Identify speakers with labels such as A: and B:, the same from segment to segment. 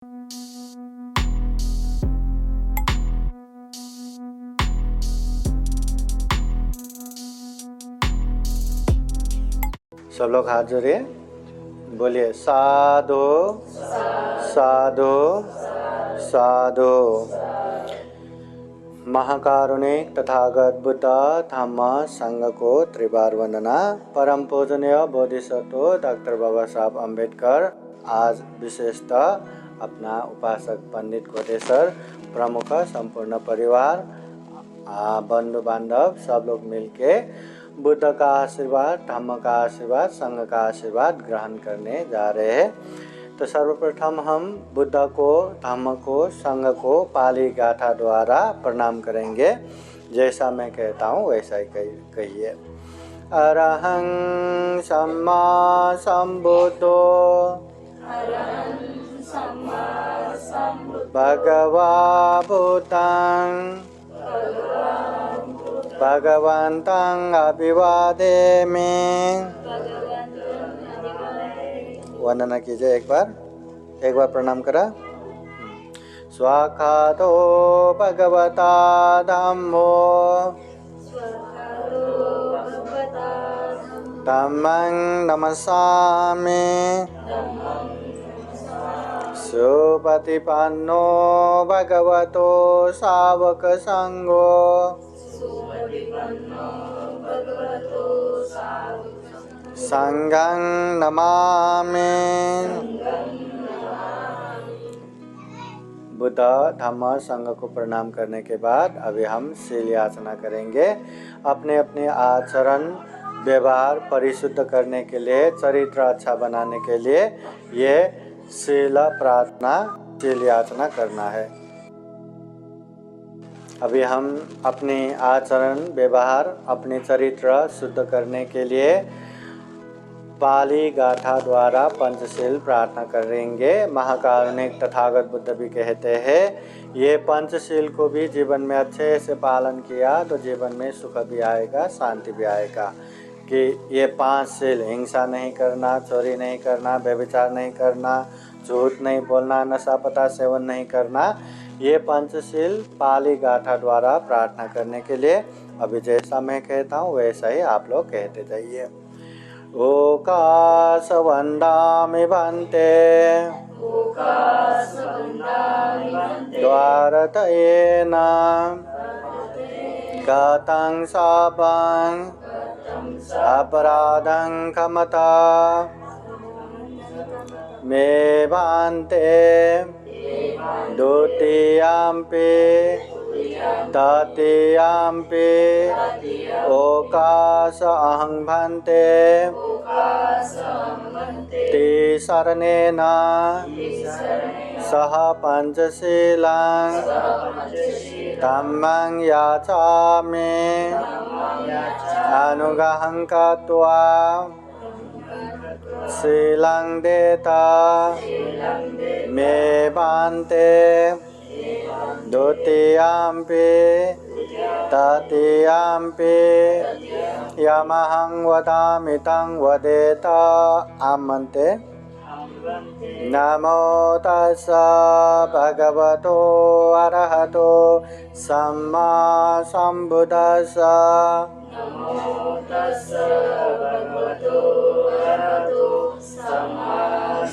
A: सब लोग हाथ जोड़िए, बोलिए साधु साधु साधु। महाकारुणिक तथागत बुद्ध धम्म संघ को त्रिवार वंदना। परम पूजनीय बोधिसत्व डॉक्टर बाबा साहब अम्बेडकर आज विशेषतः अपना उपासक पंडित कोटेश्वर प्रमुख संपूर्ण परिवार बंधु बांधव सब लोग मिलके बुद्ध का आशीर्वाद, धम्म का आशीर्वाद, संघ का आशीर्वाद ग्रहण करने जा रहे हैं। तो सर्वप्रथम हम बुद्ध को, धम्म को, संघ को पाली गाथा द्वारा प्रणाम करेंगे। जैसा मैं कहता हूँ वैसा ही कहिए। अरहं सम्मा संबुद्धो भगवा बुद्धं भगवन्तं अभिवादेमि। वंदना कीजिए एक बार प्रणाम करा। स्वाखातो भगवता धम्मो धम्मं नमस्सामि। सुपतिपन्नो भगवतो सावक संघो संघं नमामि। बुद्ध धम्म संघ को प्रणाम करने के बाद अभी हम शील याचना करेंगे। अपने अपने आचरण व्यवहार परिशुद्ध करने के लिए, चरित्र अच्छा बनाने के लिए ये शील प्रार्थना, शील याचना करना है। अभी हम अपने आचरण व्यवहार, अपने चरित्र शुद्ध करने के लिए पाली गाथा द्वारा पंचशील प्रार्थना करेंगे। महाकारुणिक तथागत बुद्ध भी कहते हैं ये पंचशील को भी जीवन में अच्छे से पालन किया तो जीवन में सुख भी आएगा, शांति भी आएगा। कि ये 5 शील, हिंसा नहीं करना, चोरी नहीं करना, व्यभिचार नहीं करना, झूठ नहीं बोलना, नशापता सेवन नहीं करना, ये पंचशील पाली गाथा द्वारा प्रार्थना करने के लिए अभी जैसा मैं कहता हूँ वैसा ही आप लोग कहते जाइए। ओकाश वंदामि भन्ते द्वारतयेन गतं शापं अपराधं क्षमता मे भन्ते द्वितीयम्पि तृतीयम्पि ओकाश अहं भन्ते तिसरणेन सह पंचशीलं धम्मं याचामि। अनुग्रहं कृत्वा शीलं देता मे भन्ते द्वितीयम्पि तृतीयम्पि यमहं वदामि तं वदेत आमन्ते। नमो तस्सा भगवतो अरहतो सम्मा संबुद्धस्सा। नमो तस्सा भगवतो अरहतो सम्मा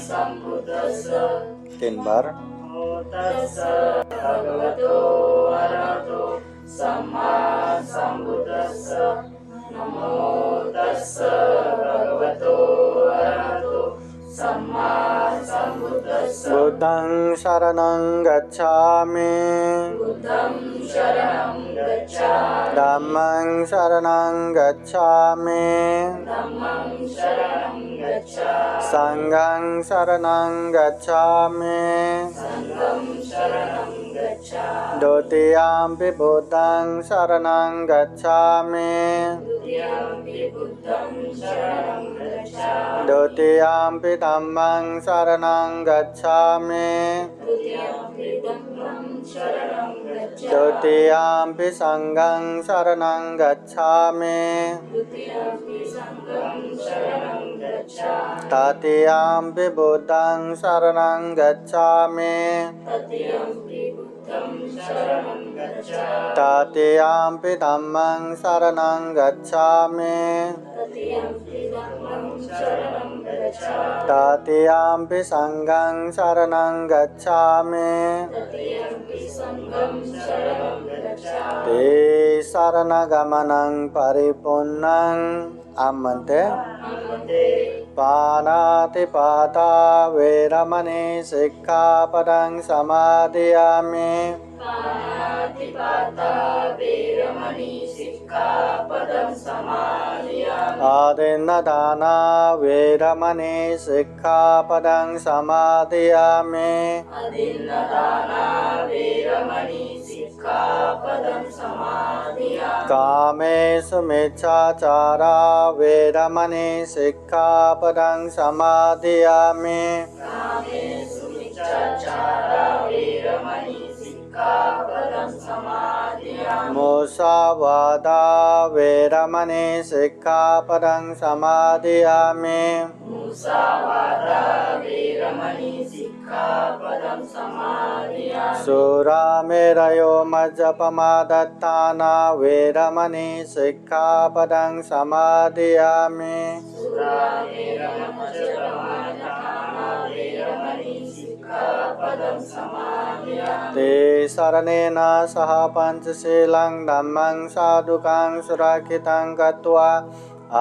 A: संबुद्धस्सा। 3 बार। नमो तस्सा भगवतो अरहतो सम्मा संबुद्धस्सा। नमो तस्सा भगवतो अरहतो सम्मा संबुद्धस्सा। बुद्धं शरणं गच्छामि धम्मं शरणं गच्छामि संघं शरणं गच्छामि द्वितीयम्पि बुद्धं शरणं गच्छामि द्वितीयम्पि धम्मं शरणं गच्छामि द्वितीयम्पि संघं शरणं गच्छामि तृतीयम्पि बुद्धं शरणं गच्छामि तृतीयम्पि धम्मं शरणं गच्छामि तृतीयम्पि संघं शरणं गच्छामि ते शरणगमनं परिपूर्णं आमन्ते पाणातिपाता वैरमणि सिक्खापदं समादयामि आदिन्नदाना वैरमणि सिक्खापदं समादयामि कामेषु मिच्छाचारा वैरमणि सिक्खापदं समादयामि मुसावादा वैरमणि सिक्खापदं समादयामि सुरामेरयो मज्जपमादत्ताना वैरमणि सिक्खापदं समादयामि ते शरणेन सह पंचशीलं धम्मं साधुकां सुरक्षितं गत्वा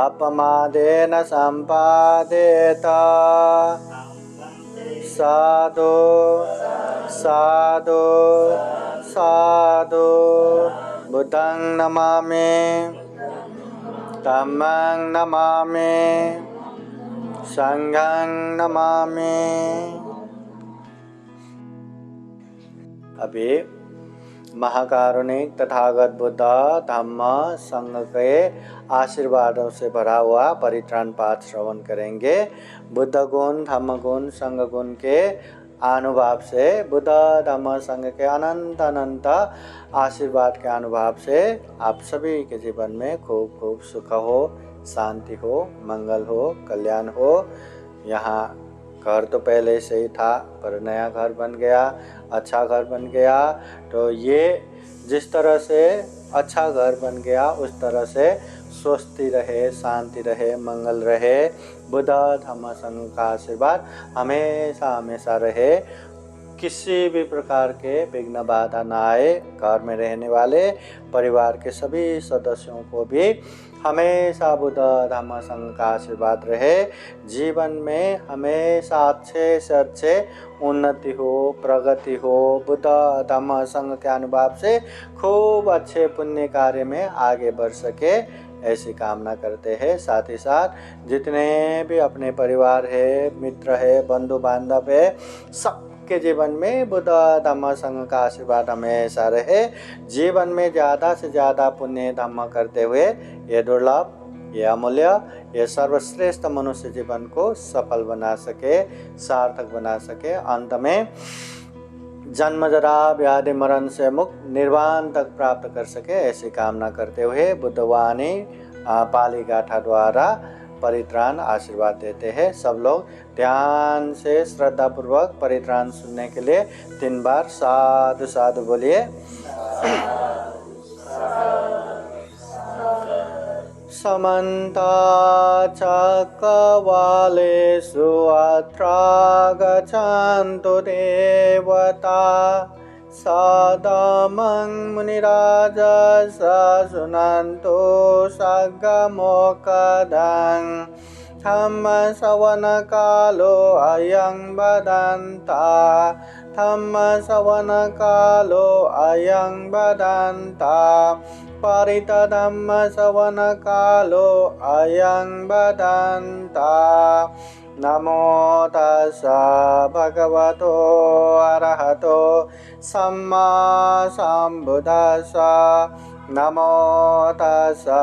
A: अपमादेन सम्पादेत साधु साधु साधु बुद्धं नमामि धम्मं नमामि संघं नमामि। अभी महाकारुणिक तथागत बुद्ध धम्म संघ के आशीर्वादों से भरा हुआ परित्राण पाठ श्रवण करेंगे। बुद्ध गुण धम्म गुण संघ गुण के अनुभव से, बुद्ध धम्म संघ के अनंत अनंत आशीर्वाद के अनुभव से आप सभी के जीवन में खूब खूब सुख हो, शांति हो, मंगल हो, कल्याण हो। यहाँ घर तो पहले से ही था पर नया घर बन गया, अच्छा घर बन गया। तो ये जिस तरह से अच्छा घर बन गया उस तरह से स्वस्ति रहे, शांति रहे, मंगल रहे। बुद्ध धम्म संघ का आशीर्वाद हमेशा हमेशा रहे। किसी भी प्रकार के विघ्न बाधा न आए। घर में रहने वाले परिवार के सभी सदस्यों को भी हमेशा बुद्ध धम्म संघ का आशीर्वाद रहे। जीवन में हमेशा अच्छे से अच्छे उन्नति हो, प्रगति हो। बुद्ध धम्म संघ के अनुभव से खूब अच्छे पुण्य कार्य में आगे बढ़ सके, ऐसी कामना करते हैं। साथ ही साथ जितने भी अपने परिवार है, मित्र है, बंधु बांधव है, सबके जीवन में बुद्ध धम्म संघ का आशीर्वाद हमेशा रहे। जीवन में ज़्यादा से ज़्यादा पुण्य धम्म करते हुए ये दुर्लभ, ये अमूल्य, ये सर्वश्रेष्ठ मनुष्य जीवन को सफल बना सके, सार्थक बना सके। अंत में जन्म जरा व्याधि मरण से मुक्त निर्वाण तक प्राप्त कर सके, ऐसी कामना करते हुए बुद्धवाणी पाली गाथा द्वारा परित्राण आशीर्वाद देते हैं। सब लोग ध्यान से श्रद्धा पूर्वक परित्राण सुनने के लिए 3 बार साधु साधु बोलिए। समन्ता चक्रवालेषु अत्रा गच्छन्तु देवता सदामं मुनिराजस शृण्वन्तु सद्गमोक्तं धम्मश्रवणकालो अयं वदन्ता धम्मश्रवणकालो अयं वदन्ता परितधम्मश्रवणकालो अयं वदन्ता। नमो तस्सा भगवतो अरहतो सम्मा सम्बुद्धास्सा। नमो तस्सा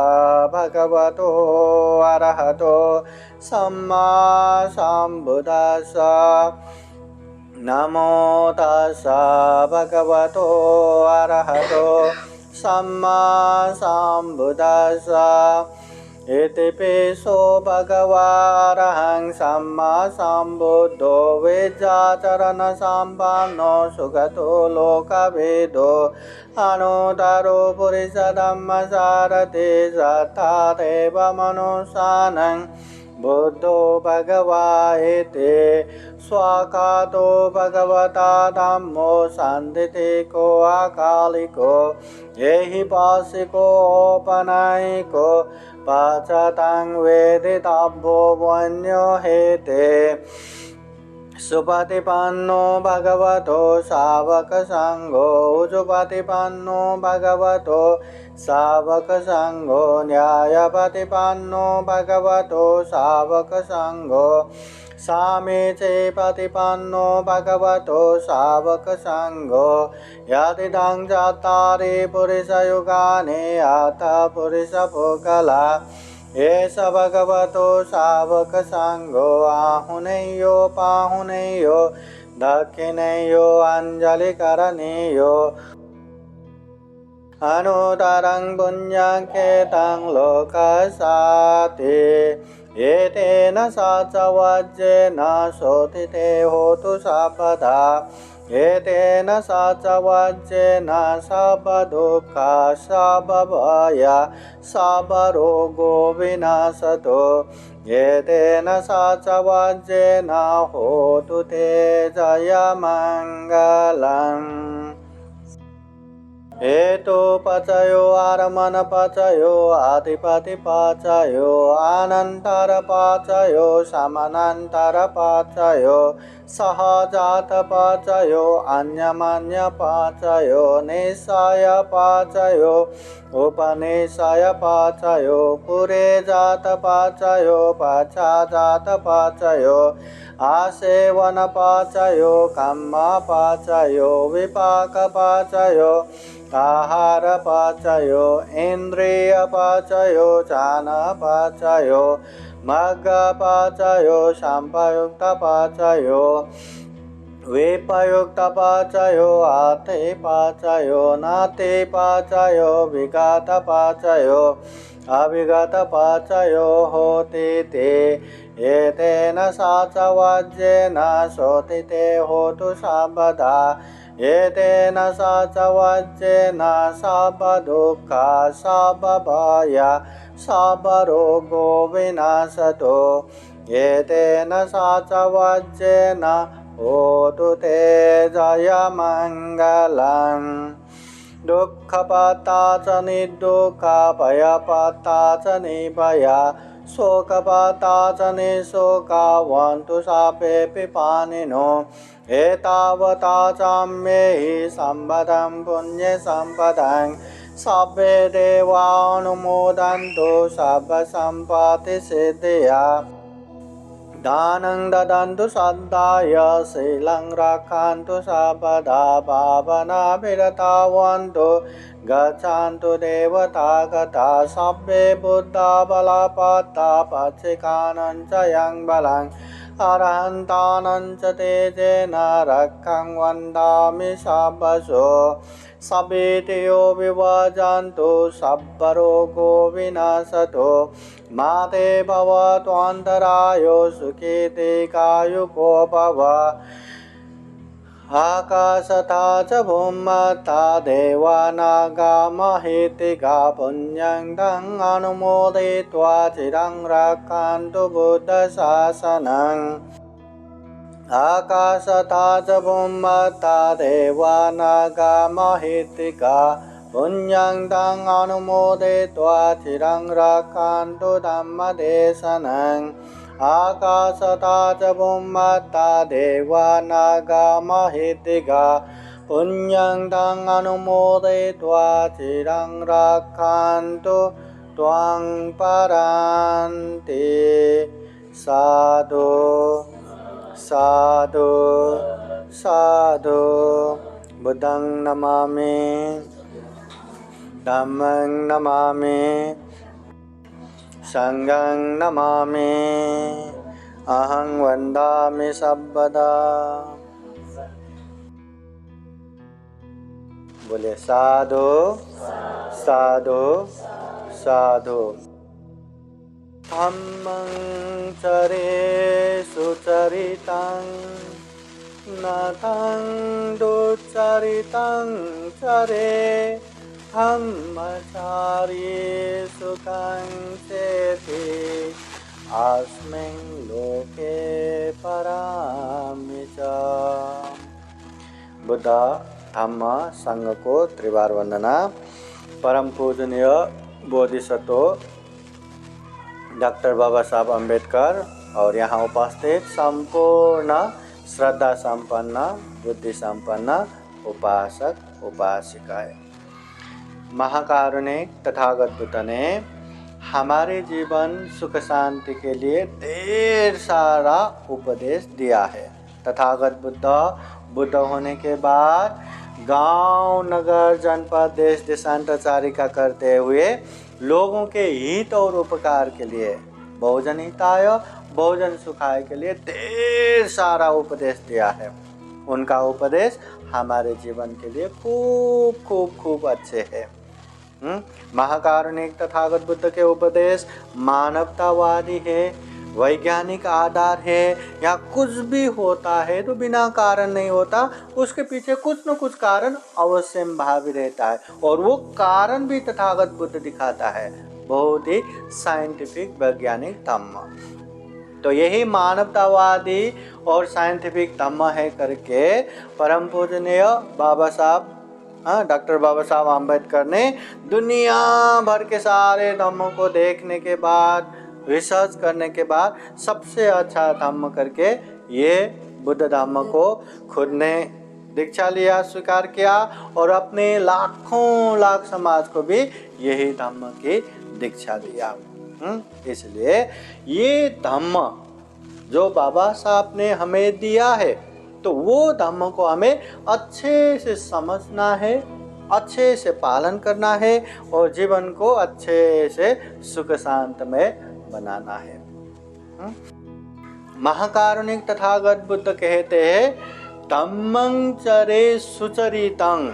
A: भगवतो अरहतो सम्मा सम्बुद्धास्सा। नमो तस्सा भगवतो अरहतो सम्मा सम्बुद्दस्सा इतिपिसो भगवारहं सम्मा सम्बुद्धो विद्याचरणसम्पन्नो सुगतो लोकविदो अनुत्तरो पुरुषधम्मसारथि सत्तादेव मनुष्यानं बुद्धो भगवा इति स्वाकातो भगवता धम्मो सन्दितिको अकालिको येहि पासिको औपनयिको पाचतं वेदितव्यो वन्यो हेते सुपतिपन्नो भगवतो सावकसङ्घो उजुपतिपन्नो भगवतो सावकसङ्घो न्यायपतिपन्नो भगवतो सावकसङ्घो सामीचे पतिपन्नो भगवतो सावकसङ्घो यदिदं चत्वारि पुरुषयुगानि अथ पुरुषपुगला एष भगवतो सावकसङ्घो आहुनेयो पाहुनेयो दक्षिणेयो अञ्जलिकरणेयो अनुत्तरं पुण्यखेतं लोकसाति एतेन साचवज्येन शोधिते होतु सर्वदा एतेन साचवज्येन सर्वदुःखा सर्वभय सर्वरोगो विनाशतो एतेन साचवज्येन होतु ते जयमङ्गलम् हेतु पचयो आरमण पचयो आधिपति पचयो अनंतर पचयो समानांतर पचयो सहजात पचयो अन्यमन्य पचयो निश्चय पचयो उपनिश्चय पचयो पुरे जात पचयो पश्चाजात पचयो आसेवन पचयो कम्म पचयो विपाक पचयो आहार पचयो इंद्रिय पचयो चान पचयो मग्ग पचयो संपयुक्त पचयो विपयुक्त पचयो आते पचयो नाते पचयो विगत पचयो अविगत पचयो होते ते एतेन साचवज्येन शोधिते होतु सर्वदा एतेन साचवज्येन सर्वदुःखा सर्वभय सर्वरोगो विनाशतो एतेन साचवज्येन होतु ते जयमङ्गलम् दुःखपता च निर्दुःखा भयपता च निर्भया शोकपता च निशोका वन्तु सापेऽपि पाणिनो एतावता चाम्येहि सम्पदं पुण्यसम्पदं सब्बे देवानुमोदन्तु सर्वसम्पत्तिसिद्धिया दानं ददन्तु सद्दाय शीलं रक्षन्तु सर्वदा भावनाभिरतावन्तु गच्छन्तु देवता गता सब्बे बुद्धा बलपत्ता पच्छिकानं च यं बलं अरहन्तानं च तेजेन रक्षं वन्दामि सर्वशो सभेतयो विभजन्तु सर्वरोगो विनाशतो माते भवत्वन्तरायो सुखे दीर्घायुको भव आकाशता च भूमता देवानागा महीतिका पुण्यं तं अनुमोदयित्वा चिरं रक्षन्तु बुद्धशासनम् आकाशता च भूमता देवानागा महीतिका पुण्यं तं अनुमोदयित्वा चिरं रक्षन्तु धम्मदेशनम् आकाशता च भूमता देवानागा महीतिका पुण्यं तं अनुमोदयित्वा चिरं रक्षन्तु त्वं परान्ति साधु साधु साधु बुद्धं नमामि धम्मं नमामि संघं नमामि अहं वन्दामि सर्वदा। बोले साधु साधु साधु। धम्मं चरे सुचरितं नतं दुचरितं चरे धम्मचारी सुखं चेति अस्मिन् लोके परामि च। बुद्ध धम्म संघ को त्रिवार वंदना। परम पूजनीय बोधिसत्व डॉक्टर बाबा साहब अम्बेडकर और यहाँ उपस्थित संपूर्ण श्रद्धा संपन्न बुद्धि संपन्न उपासक उपासिकाएं, महाकारुणिक तथागत बुद्ध ने हमारे जीवन सुख शांति के लिए ढेर सारा उपदेश दिया है। तथागत बुद्ध होने के बाद गांव नगर जनपद देश देशांतरचारिका करते हुए लोगों के हित और उपकार के लिए बहुजन हिताय बहुजन सुखाय के लिए ढेर सारा उपदेश दिया है। उनका उपदेश हमारे जीवन के लिए खूब खूब खूब अच्छे हैं। महाकारुणिक तथागत बुद्ध के उपदेश मानवतावादी है, वैज्ञानिक आधार है। या कुछ भी होता है तो बिना कारण नहीं होता, उसके पीछे कुछ न कुछ कारण अवश्य भावी रहता है और वो कारण भी तथागत बुद्ध दिखाता है, बहुत ही साइंटिफिक वैज्ञानिक धम्म। तो यही मानवतावादी और साइंटिफिक धम्म है करके परम पूजनीय बाबा साहब डॉक्टर बाबा साहब अम्बेडकर ने दुनिया भर के सारे धम्मों को देखने के बाद रिसर्च करने के बाद सबसे अच्छा धम्म करके ये बुद्ध धम्म को खुद ने दीक्षा लिया, स्वीकार किया और अपने लाखों लाख समाज को भी यही धम्म की दीक्षा दिया। इसलिए ये धम्म जो बाबा साहब ने हमें दिया है तो वो धम्म को हमें अच्छे से समझना है, अच्छे से पालन करना है और जीवन को अच्छे से सुख शांत में बनाना है। महाकारुणिक तथागत बुद्ध कहते हैं धम्मं चरे सुचरितं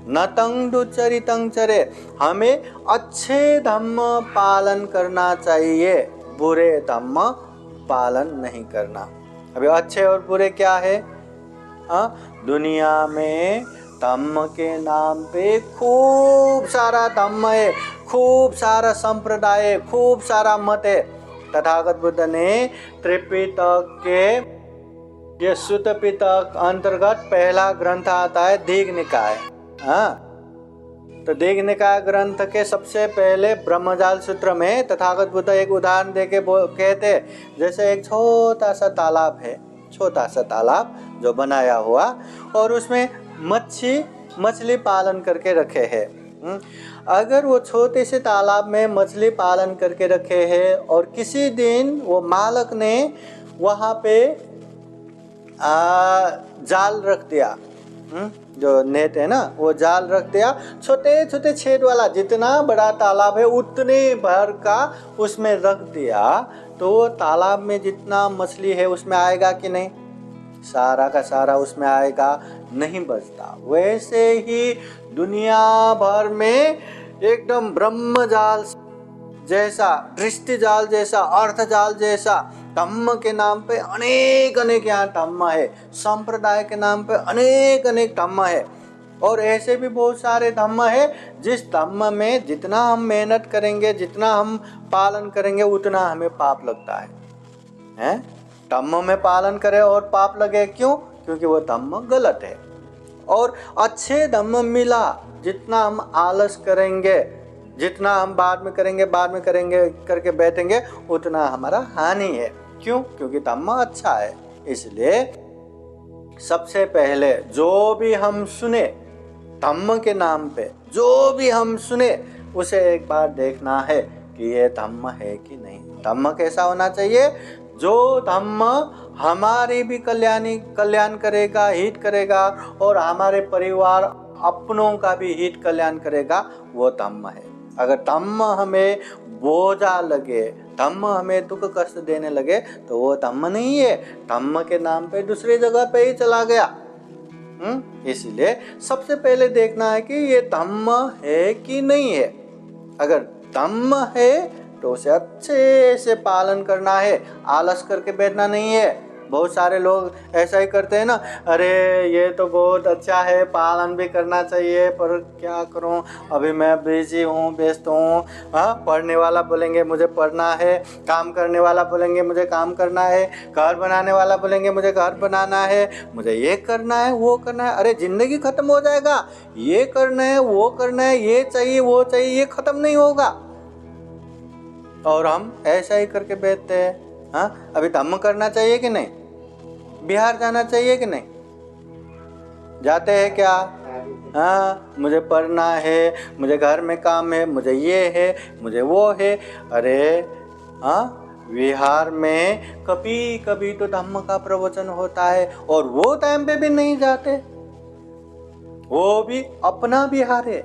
A: नतं दुचरितं चरे। हमें अच्छे धम्म पालन करना चाहिए, बुरे धम्म पालन नहीं करना। अभी अच्छे और बुरे क्या है? दुनिया में धम्म के नाम पे खूब सारा धम्म है, खूब सारा संप्रदाय है, खूब सारा मत है। तथागत बुद्ध ने त्रिपिटक के ये सुत्त पिटक अंतर्गत पहला ग्रंथ आता है दीघ निकाय। तो दीघ निकाय ग्रंथ के सबसे पहले ब्रह्मजाल सूत्र में तथागत बुद्ध एक उदाहरण देके कहते जैसे एक छोटा सा तालाब है, छोटा सा तालाब जो बनाया हुआ और उसमें मछली पालन करके रखे हैं। अगर वो छोटे से तालाब में मछली पालन करके रखे हैं और किसी दिन वो मालक ने वहाँ पे जाल रख दिया, जो नेट है ना वो जाल रख दिया, छोटे छोटे छेद वाला, जितना बड़ा तालाब है उतने भर का उसमें रख दिया, तो वो तालाब में जितना मछली है उसमें आएगा कि नहीं? सारा का सारा उसमें आएगा, नहीं बचता। वैसे ही दुनिया भर में एकदम ब्रह्म जाल जैसा, दृष्टि जाल जैसा, अर्थ जाल जैसा धम्म के नाम पे अनेक अनेक यहाँ धम्म है, संप्रदाय के नाम पे अनेक अनेक धम्म है और ऐसे भी बहुत सारे धम्म है जिस धम्म में जितना हम मेहनत करेंगे, जितना हम पालन करेंगे उतना हमें पाप लगता है। धम्म में पालन करें और पाप लगे, क्यों? क्योंकि वो धम्म गलत है। और अच्छे धम्म मिला, जितना हम आलस करेंगे, जितना हम बाद में करेंगे करके बैठेंगे उतना हमारा हानि है। क्यों? क्योंकि धम्म अच्छा है। इसलिए सबसे पहले जो भी हम सुने धम्म के नाम पे, जो भी हम सुने उसे एक बार देखना है कि ये धम्म है कि नहीं। धम्म कैसा होना चाहिए? जो धम्म हमारी भी कल्याण करेगा, हित करेगा और हमारे परिवार अपनों का भी हित कल्याण करेगा, वो धम्म है। अगर धम्म हमें बोझा लगे, धम्म हमें दुख कष्ट देने लगे तो वो धम्म नहीं है, धम्म के नाम पे दूसरी जगह पे ही चला गया। इसलिए सबसे पहले देखना है कि ये धम्म है कि नहीं है। अगर धम्म है तो उसे अच्छे से पालन करना है, आलस करके बैठना नहीं है। बहुत सारे लोग ऐसा ही करते हैं ना, अरे ये तो बहुत अच्छा है, पालन भी करना चाहिए, पर क्या करूं, अभी मैं बिजी हूँ, व्यस्त हूँ। पढ़ने वाला बोलेंगे मुझे पढ़ना है, काम करने वाला बोलेंगे मुझे काम करना है, घर बनाने वाला बोलेंगे मुझे घर बनाना है, मुझे ये करना है वो करना है। अरे ज़िंदगी ख़त्म हो जाएगा, ये करना है वो करना है, ये चाहिए वो चाहिए, ये ख़त्म नहीं होगा। और हम ऐसा ही करके बैठते हैं। अभी धम्म करना चाहिए कि नहीं? बिहार जाना चाहिए कि नहीं? जाते हैं क्या? मुझे पढ़ना है, मुझे घर में काम है, मुझे ये है, मुझे वो है। अरे बिहार में कभी कभी तो धम्म का प्रवचन होता है और वो टाइम पे भी नहीं जाते। वो भी अपना बिहार है,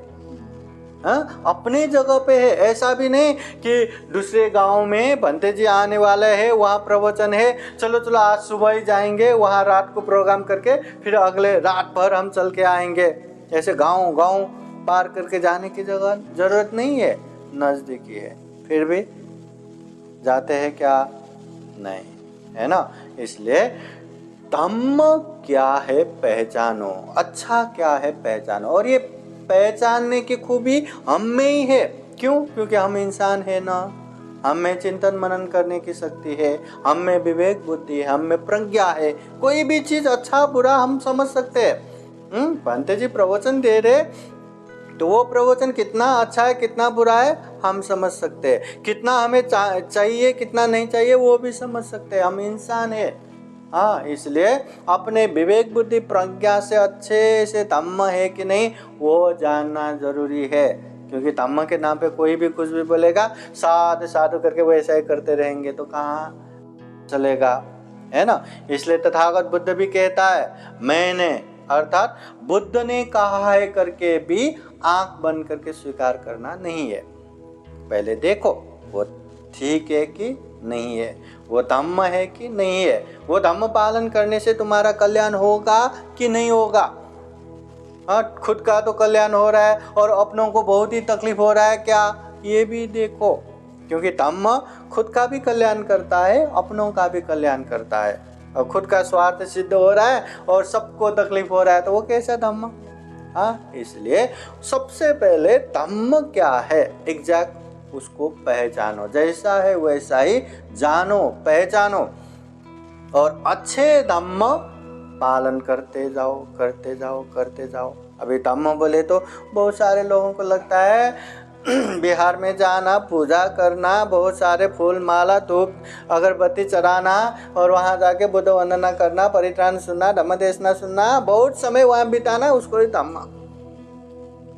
A: अपने जगह पे है। ऐसा भी नहीं कि दूसरे गांव में भंते जी आने वाले हैं, वहाँ प्रवचन है, चलो चलो आज सुबह ही जाएंगे, वहाँ रात को प्रोग्राम करके फिर अगले रात भर हम चल के आएंगे। ऐसे गांव गांव पार करके जाने की जरूरत नहीं है, नज़दीकी है। फिर भी जाते हैं क्या? नहीं, है ना। इसलिए धम्म क्या है पहचानो, अच्छा क्या है पहचानो। और ये पहचानने की खूबी हम में ही है। क्यों? क्योंकि हम इंसान है ना, हम में चिंतन मनन करने की शक्ति है, हम में विवेक बुद्धि है, हम में प्रज्ञा है। कोई भी चीज अच्छा बुरा हम समझ सकते हैं। पंत जी प्रवचन दे रहे तो वो प्रवचन कितना अच्छा है कितना बुरा है हम समझ सकते हैं, कितना हमें चाहिए कितना नहीं चाहिए वो भी समझ सकते हैं। हम इंसान है। इसलिए अपने विवेक बुद्धि प्रज्ञा से अच्छे से धम्म है कि नहीं वो जानना जरूरी है। क्योंकि धम्म के नाम पे कोई भी कुछ भी बोलेगा, साधु साधु करके वो ऐसा ही करते रहेंगे तो कहाँ चलेगा, है ना। इसलिए तथागत बुद्ध भी कहता है मैंने, अर्थात बुद्ध ने कहा है करके भी आंख बंद करके स्वीकार करना नहीं है। पहले देखो वो ठीक है कि नहीं है, वो धम्म है कि नहीं है, वो धम्म पालन करने से तुम्हारा कल्याण होगा कि नहीं होगा। खुद का तो कल्याण हो रहा है और अपनों को बहुत ही तकलीफ हो रहा है क्या, ये भी देखो। क्योंकि धम्म खुद का भी कल्याण करता है, अपनों का भी कल्याण करता है। और खुद का स्वार्थ सिद्ध हो रहा है और सबको तकलीफ हो रहा है तो वो कैसा धम्म। इसलिए सबसे पहले धम्म क्या है एग्जैक्ट उसको पहचानो, जैसा है वैसा ही जानो पहचानो और अच्छे धम्म पालन करते जाओ करते जाओ करते जाओ। अभी धम्म बोले तो बहुत सारे लोगों को लगता है बिहार में जाना, पूजा करना, बहुत सारे फूल माला धूप अगरबत्ती चढ़ाना और वहाँ जाके बुद्ध वंदना करना, परित्राण सुनना, धम्म देशना सुनना, बहुत समय वहाँ बिताना, उसको ही धम्म।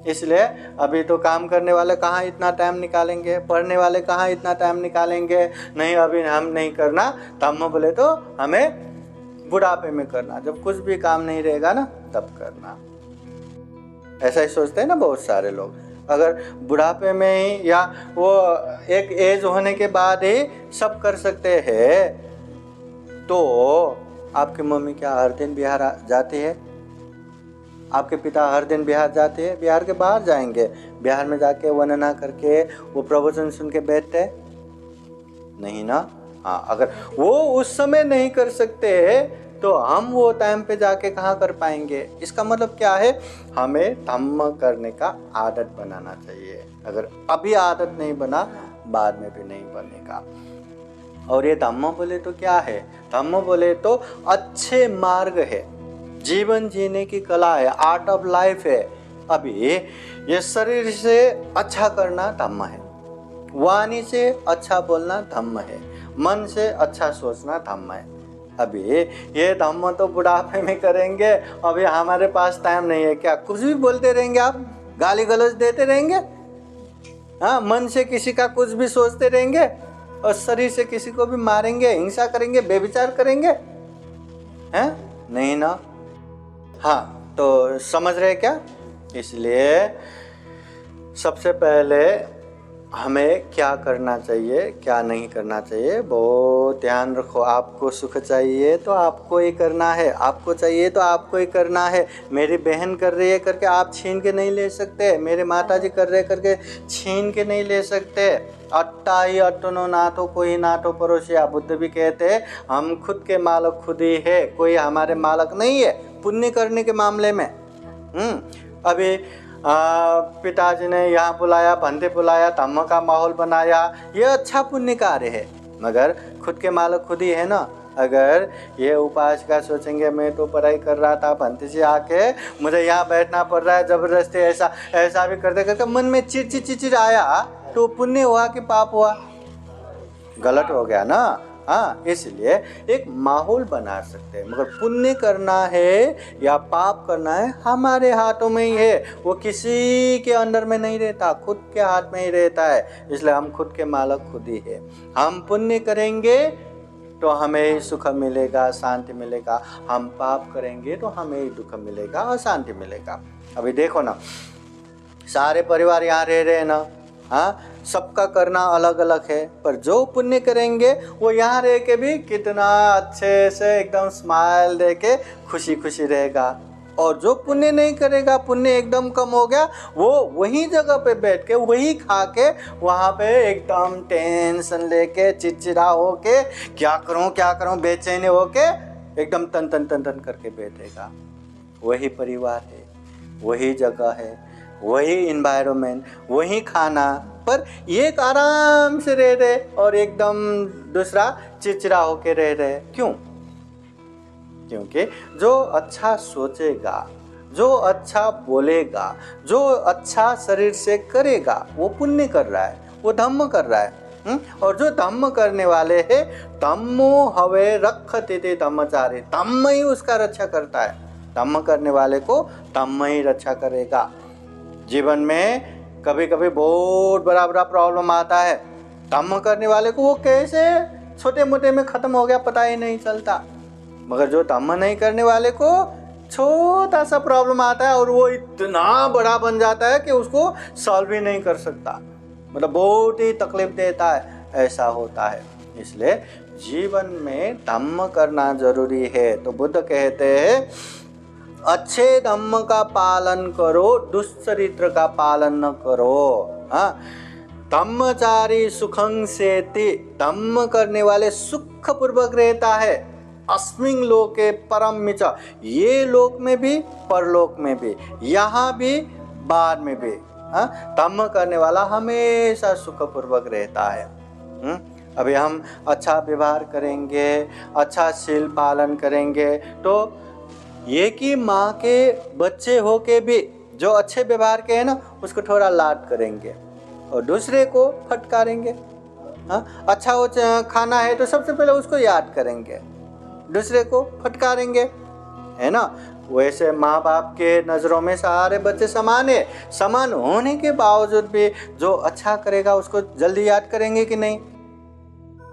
A: इसलिए अभी तो काम करने वाले कहाँ इतना टाइम निकालेंगे, पढ़ने वाले कहाँ इतना टाइम निकालेंगे। नहीं अभी हम नहीं करना धम्म बोले तो हमें बुढ़ापे में करना, जब कुछ भी काम नहीं रहेगा ना तब करना। ऐसा ही सोचते हैं ना बहुत सारे लोग। अगर बुढ़ापे में ही या वो एक एज होने के बाद ही सब कर सकते हैं तो आपकी मम्मी क्या हर दिन बिहार जाती है? आपके पिता हर दिन बिहार जाते हैं? बिहार के बाहर जाएंगे, बिहार में जाके वंदना करके वो प्रवचन सुन के बैठते नहीं ना। अगर वो उस समय नहीं कर सकते तो हम वो टाइम पे जाके कहाँ कर पाएंगे। इसका मतलब क्या है, हमें धम्म करने का आदत बनाना चाहिए। अगर अभी आदत नहीं बना बाद में भी नहीं बनेगा। और ये धम्म बोले तो क्या है? धम्म बोले तो अच्छे मार्ग है, जीवन जीने की कला है, आर्ट ऑफ लाइफ है। अभी ये शरीर से अच्छा करना धम्म है, वाणी से अच्छा बोलना धम्म है, मन से अच्छा सोचना धम्म है। अभी ये धम्म तो बुढ़ापे में करेंगे, अभी हमारे पास टाइम नहीं है। क्या कुछ भी बोलते रहेंगे, आप गाली गलौज देते रहेंगे, मन से किसी का कुछ भी सोचते रहेंगे और शरीर से किसी को भी मारेंगे, हिंसा करेंगे, बेविचार करेंगे, हैं? नहीं ना। तो समझ रहे क्या? इसलिए सबसे पहले हमें क्या करना चाहिए, क्या नहीं करना चाहिए, बहुत ध्यान रखो। आपको सुख चाहिए तो आपको ही करना है, आपको चाहिए तो आपको ही करना है। मेरी बहन कर रही है करके आप छीन के नहीं ले सकते, मेरे माता जी कर रहे करके छीन के नहीं ले सकते। अट्टा ही अट्टनो नाथो कोई नाथो परोसिया। बुद्ध भी कहते हैं हम खुद के मालक खुद ही है, कोई हमारे मालक नहीं है पुण्य करने के मामले में। अभी पिताजी ने यहाँ बुलाया, बंदे बुलाया, धम्म का माहौल बनाया, ये अच्छा पुण्य कार्य है, मगर खुद के मालक खुद ही है ना। अगर ये उपासिका सोचेंगे मैं तो पढ़ाई कर रहा था, भंते जी आके मुझे यहाँ बैठना पड़ रहा है ज़बरदस्ती, ऐसा ऐसा भी करते करके मन में चिड़ आया, तो पुण्य हुआ कि पाप हुआ? गलत हो गया ना। हाँ, इसलिए एक माहौल बना सकते हैं, मगर पुण्य करना है या पाप करना है हमारे हाथों में ही है, वो किसी के अंदर में नहीं रहता, खुद के हाथ में ही रहता है। इसलिए हम खुद के मालक खुद ही है। हम पुण्य करेंगे तो हमें सुख मिलेगा, शांति मिलेगा, हम पाप करेंगे तो हमें ही दुख मिलेगा और शांति मिलेगा। अभी देखो ना, सारे परिवार यहाँ रह रहे हैं ना, हाँ, सबका करना अलग अलग है, पर जो पुण्य करेंगे वो यहाँ रह के भी कितना अच्छे से एकदम स्माइल दे के खुशी खुशी रहेगा। और जो पुण्य नहीं करेगा, पुण्य एकदम कम हो गया, वो वही जगह पे बैठ के वही खा के वहाँ पे एकदम टेंशन लेके चिड़चिड़ा होके क्या करूँ बेचैन होके एकदम तन तन तन तन करके बैठेगा। वही परिवार है, वही जगह है, वही इन्वायरमेंट, वही खाना, पर एक आराम से रह रहे और एकदम दूसरा चिड़चिड़ा होके रह रहे। क्यों? क्योंकि जो अच्छा सोचेगा, जो अच्छा बोलेगा, जो अच्छा शरीर से करेगा, वो पुण्य कर रहा है, वो धम्म कर रहा है। और जो धम्म करने वाले हैं, धम्मो हवे रक्षते धम्मचारी, धम्म ही उसका रक्षा करता है। धम्म करने वाले को धम्म ही रक्षा करेगा। जीवन में कभी कभी बहुत बड़ा प्रॉब्लम आता है, धम्म करने वाले को वो कैसे छोटे मोटे में खत्म हो गया पता ही नहीं चलता, मगर जो धम्म नहीं करने वाले को छोटा सा प्रॉब्लम आता है और वो इतना बड़ा बन जाता है कि उसको सॉल्व ही नहीं कर सकता, मतलब बहुत ही तकलीफ देता है, ऐसा होता है। इसलिए जीवन में धम्म करना जरूरी है। तो बुद्ध कहते हैं अच्छे धम्म का पालन करो, दुष्चरित्र का पालन न करो। हाँ, धम्मचारी सुखं सेति, धम्म करने वाले सुख पूर्वक रहता है। अस्मिन् लोके परम मिच, ये लोक में भी परलोक में भी, यहाँ भी बाद में भी। हाँ, धम्म करने वाला हमेशा सुख पूर्वक रहता है। अभी हम अच्छा व्यवहार करेंगे, अच्छा शील पालन करेंगे, तो ये कि माँ के बच्चे हो के भी जो अच्छे व्यवहार के हैं ना, उसको थोड़ा लाड करेंगे और दूसरे को फटकारेंगे। हाँ, अच्छा हो खाना है तो सबसे पहले उसको याद करेंगे, दूसरे को फटकारेंगे, है ना। वैसे माँ बाप के नज़रों में सारे बच्चे समान है, समान होने के बावजूद भी जो अच्छा करेगा उसको जल्दी याद करेंगे कि नहीं,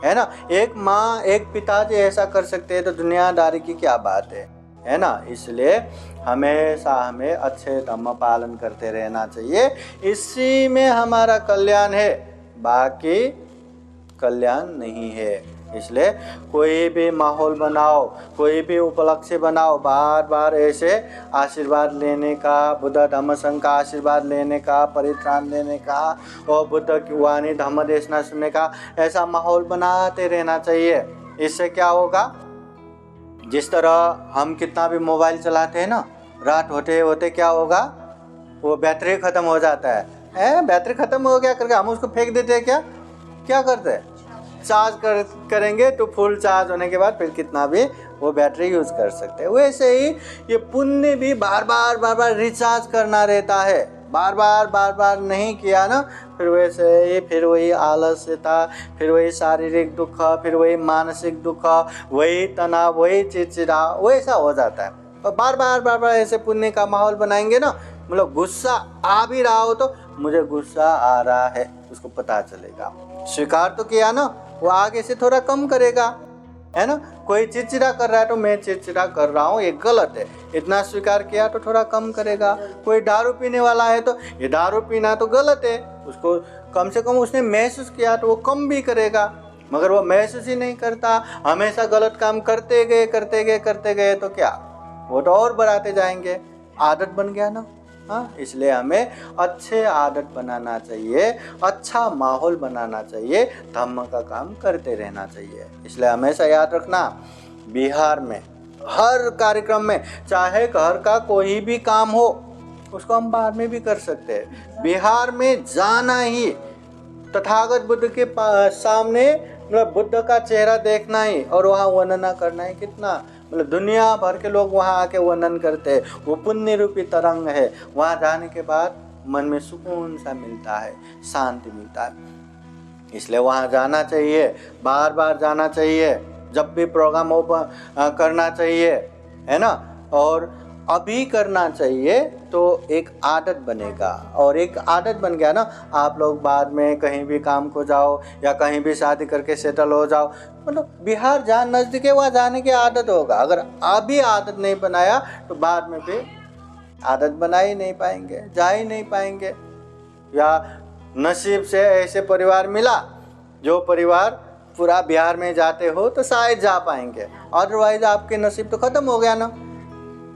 A: है ना। एक माँ एक पिताजी ऐसा कर सकते हैं तो दुनियादारी की क्या बात है ना। इसलिए हमेशा हमें अच्छे धम्म पालन करते रहना चाहिए, इसी में हमारा कल्याण है, बाकी कल्याण नहीं है। इसलिए कोई भी माहौल बनाओ, कोई भी उपलक्ष्य बनाओ, बार बार ऐसे आशीर्वाद लेने का, बुद्ध धम्म संघ का आशीर्वाद लेने का, परित्राण लेने का और बुद्ध की वाणी धम्म देशना सुनने का, ऐसा माहौल बनाते रहना चाहिए। इससे क्या होगा, जिस तरह हम कितना भी मोबाइल चलाते हैं ना, रात होते होते क्या होगा, वो बैटरी ख़त्म हो जाता है, बैटरी ख़त्म हो गया करके हम उसको फेंक देते हैं, क्या करते हैं, चार्ज करेंगे तो फुल चार्ज होने के बाद फिर कितना भी वो बैटरी यूज़ कर सकते हैं। वैसे ही ये पुण्य भी बार बार रिचार्ज करना रहता है, बार बार नहीं किया ना, फिर वैसे ही फिर वही आलस्यता, फिर वही शारीरिक दुख, फिर वही मानसिक दुख, वही तनाव, वही चिड़चिड़ा, वैसा हो जाता है। और बार बार ऐसे पुण्य का माहौल बनाएंगे ना, मतलब गुस्सा आ भी रहा हो तो मुझे गुस्सा आ रहा है, उसको पता चलेगा, स्वीकार तो किया ना, वो आगे से थोड़ा कम करेगा, है ना। कोई चिड़चिड़ा कर रहा है तो मैं चिड़चिड़ा कर रहा हूँ, ये गलत है, इतना स्वीकार किया तो थोड़ा कम करेगा। कोई दारू पीने वाला है तो ये दारू पीना तो गलत है, उसको कम से कम उसने महसूस किया तो वो कम भी करेगा। मगर वो महसूस ही नहीं करता, हमेशा गलत काम करते गए तो क्या, वो तो और बढ़ाते जाएंगे, आदत बन गया ना। हाँ, इसलिए हमें अच्छे आदत बनाना चाहिए, अच्छा माहौल बनाना चाहिए, धम्म का काम करते रहना चाहिए। इसलिए हमेशा याद रखना, बिहार में हर कार्यक्रम में, चाहे घर का कोई भी काम हो उसको हम बाहर में भी कर सकते हैं। बिहार में जाना ही, तथागत बुद्ध के सामने मतलब बुद्ध का चेहरा देखना ही और वहाँ वर्णना करना है, कितना मतलब दुनिया भर के लोग वहाँ आके वर्णन करते हैं। वो पुण्य रूपी तरंग है, वहाँ जाने के बाद मन में सुकून सा मिलता है, शांति मिलता है। इसलिए वहाँ जाना चाहिए, बार बार जाना चाहिए, जब भी प्रोग्राम ओपन करना चाहिए, है ना। और अभी करना चाहिए तो एक आदत बनेगा, और एक आदत बन गया ना, आप लोग बाद में कहीं भी काम को जाओ या कहीं भी शादी करके सेटल हो जाओ, मतलब बिहार जहाँ नज़दीक है वहाँ जाने की आदत होगा। अगर अभी आदत नहीं बनाया तो बाद में भी आदत बना ही नहीं पाएंगे, जा ही नहीं पाएंगे। या नसीब से ऐसे परिवार मिला जो परिवार पूरा बिहार में जाते हो तो शायद जा पाएंगे, अदरवाइज आपके नसीब तो ख़त्म हो गया ना।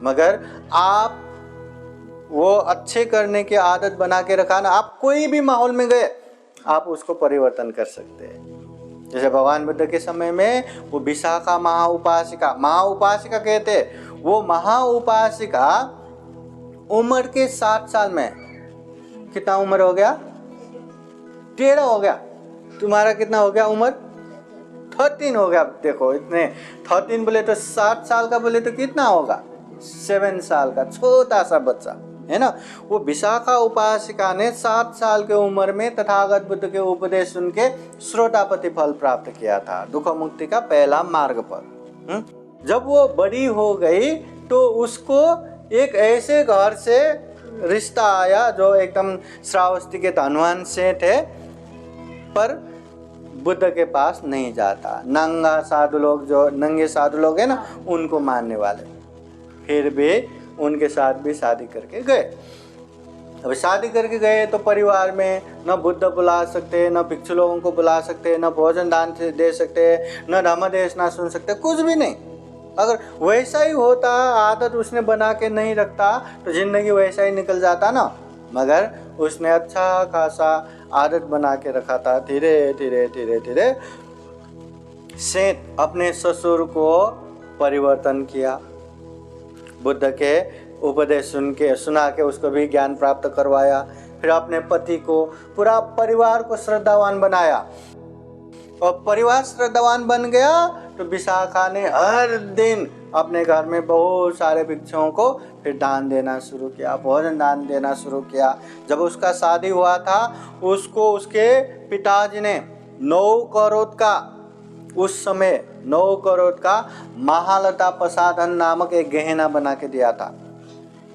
A: मगर आप वो अच्छे करने की आदत बना के रखा ना, आप कोई भी माहौल में गए आप उसको परिवर्तन कर सकते हैं। जैसे भगवान बुद्ध के समय में वो विशाखा महाउपासिका कहते, वो महाउपासिका उम्र के 7 साल में, कितना उम्र हो गया, 13 हो गया, तुम्हारा कितना हो गया उम्र, 13 हो गया। देखो इतने 13 बोले तो 7 साल का बोले तो कितना होगा, 7 साल का छोटा सा बच्चा, है ना। वो विशाखा उपासिका ने 7 साल के उम्र में तथागत बुद्ध के उपदेश सुन के श्रोतापति फल प्राप्त किया था, दुख मुक्ति का पहला मार्ग पर। जब वो बड़ी हो गई तो उसको एक ऐसे घर से रिश्ता आया जो एकदम श्रावस्ती के धनवान से थे, पर बुद्ध के पास नहीं जाता, नंगे साधु लोग है ना, उनको मानने वाले। फिर भी उनके साथ भी शादी करके गए। अब शादी करके गए तो परिवार में न बुद्ध बुला सकते, न भिक्षु लोगों को बुला सकते, न भोजन दान दे सकते, न धम्मदेश ना सुन सकते, कुछ भी नहीं। अगर वैसा ही होता, आदत उसने बना के नहीं रखता तो जिंदगी वैसा ही निकल जाता ना। मगर उसने अच्छा खासा आदत बना के रखा था। धीरे धीरे सेठ अपने ससुर को परिवर्तन किया, बुद्ध के उपदेश सुना के उसको भी ज्ञान प्राप्त करवाया। फिर अपने पति को, पूरा परिवार को श्रद्धावान बनाया, और परिवार श्रद्धावान बन गया तो विशाखा ने हर दिन अपने घर में बहुत सारे भिक्षुओं को फिर दान देना शुरू किया, भोजन दान देना शुरू किया। जब उसका शादी हुआ था उसको उसके पिताजी ने 9 करोड़ का, उस समय 9 करोड़ का महालता प्रसादन नामक एक गहना बना के दिया था,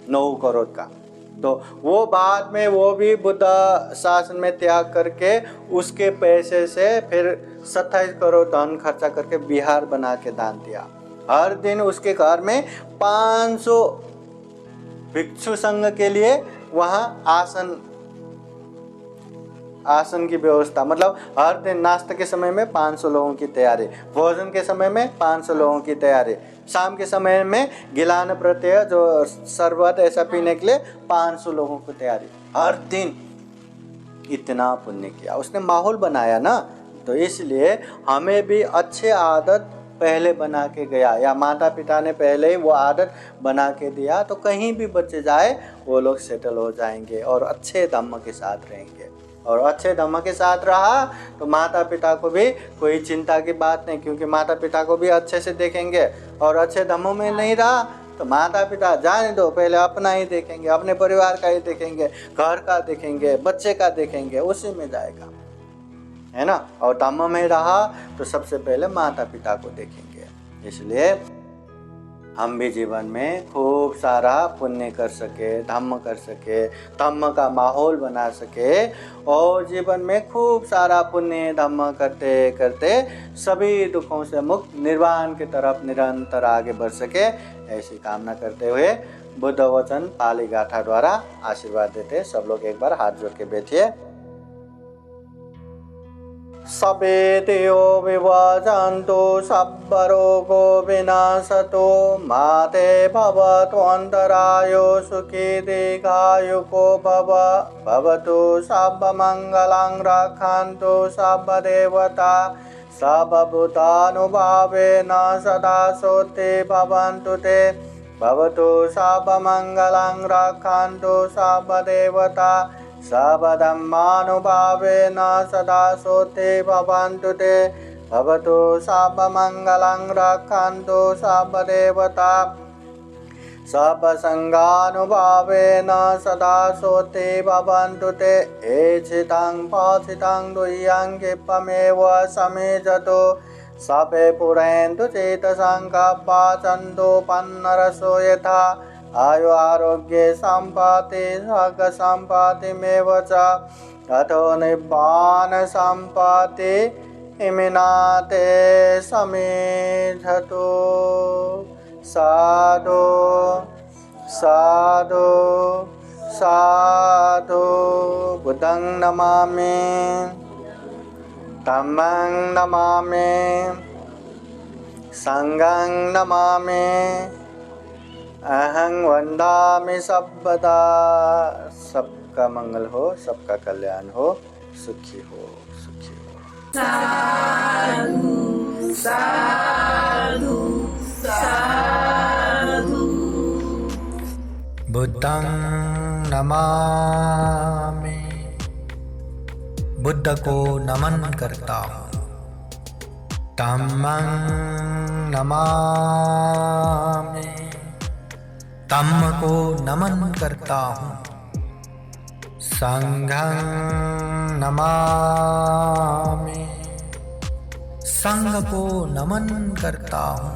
A: 9 करोड़ का। तो वो बाद में वो भी बुद्ध शासन में त्याग करके उसके पैसे से फिर 27 करोड़ धन खर्चा करके बिहार बना के दान दिया। हर दिन उसके घर में 500 भिक्षु संघ के लिए वहाँ आसन की व्यवस्था, मतलब हर दिन नाश्ते के समय में 500 लोगों की तैयारी, भोजन के समय में 500 लोगों की तैयारी, शाम के समय में गिलान प्रत्यय जो शरबत ऐसा पीने के लिए 500 लोगों की तैयारी, हर दिन। इतना पुण्य किया उसने, माहौल बनाया ना। तो इसलिए हमें भी अच्छे आदत पहले बना के गया, या माता पिता ने पहले ही वो आदत बना के दिया, तो कहीं भी बच्चे जाए वो लोग सेटल हो जाएंगे और अच्छे धम्म के साथ रहेंगे। और अच्छे धम्म के साथ रहा तो माता पिता को भी कोई चिंता की बात नहीं, क्योंकि माता पिता को भी अच्छे से देखेंगे। और अच्छे धम्मों में नहीं रहा तो माता पिता जाने दो, पहले अपना ही देखेंगे, अपने परिवार का ही देखेंगे, घर का देखेंगे, बच्चे का देखेंगे, उसी में जाएगा, है ना। और धम्म में रहा तो सबसे पहले माता पिता को देखेंगे। इसलिए हम भी जीवन में खूब सारा पुण्य कर सके, धम्म कर सके, धम्म का माहौल बना सके और जीवन में खूब सारा पुण्य धम्म करते करते सभी दुखों से मुक्त निर्वाण की तरफ निरंतर आगे बढ़ सके, ऐसी कामना करते हुए बुद्ध वचन पाली गाथा द्वारा आशीर्वाद देते। सब लोग एक बार हाथ जोड़ के बैठिए। सपेतियो विभाजन्तु सब्बरोगो विनाशतो माते भवत्वन्तरायो सुखी दीर्घायुको भवतु सर्वमङ्गलं रक्षन्तु सर्वदेवता सर्वभूतानुभावेन सदा सोते भवन्तु ते भवतु सर्वमङ्गलं रक्षन्तु सर्वदेवता सर्वधर्मानुभावेन सदा सोते भवन्तु ते भवतु सर्वमङ्गलं रक्षन्तु सर्वदेवता सर्वसङ्गानुभावेन सदा सोते भवन्तु ते एचितं पाचितं दुह्यं क्षिप्रमेव समेजतो सपे पुरन्तु चेतसङ्कप्पाचन्दो पन्नरसो यथा आयु आरोग्ये सम्पत्ति सर्ग सम्पत्तिमेव च अथो निब्बान सम्पत्ति इमिनाते समेधतो। साधु साधु साधु। बुद्धं नमामि, धम्मं नमामि, संघं नमामि, अहं वंदामि सर्वदा। सबका मंगल हो, सबका कल्याण हो, सुखी हो, सुखी हो।
B: साधु साधु साधु।
A: बुद्धं नमामि, बुद्ध को नमन करता हूँ। धम्मं नमामि, धम्म को नमन करता हूँ। संघं नमामि, संघ को नमन करता हूँ।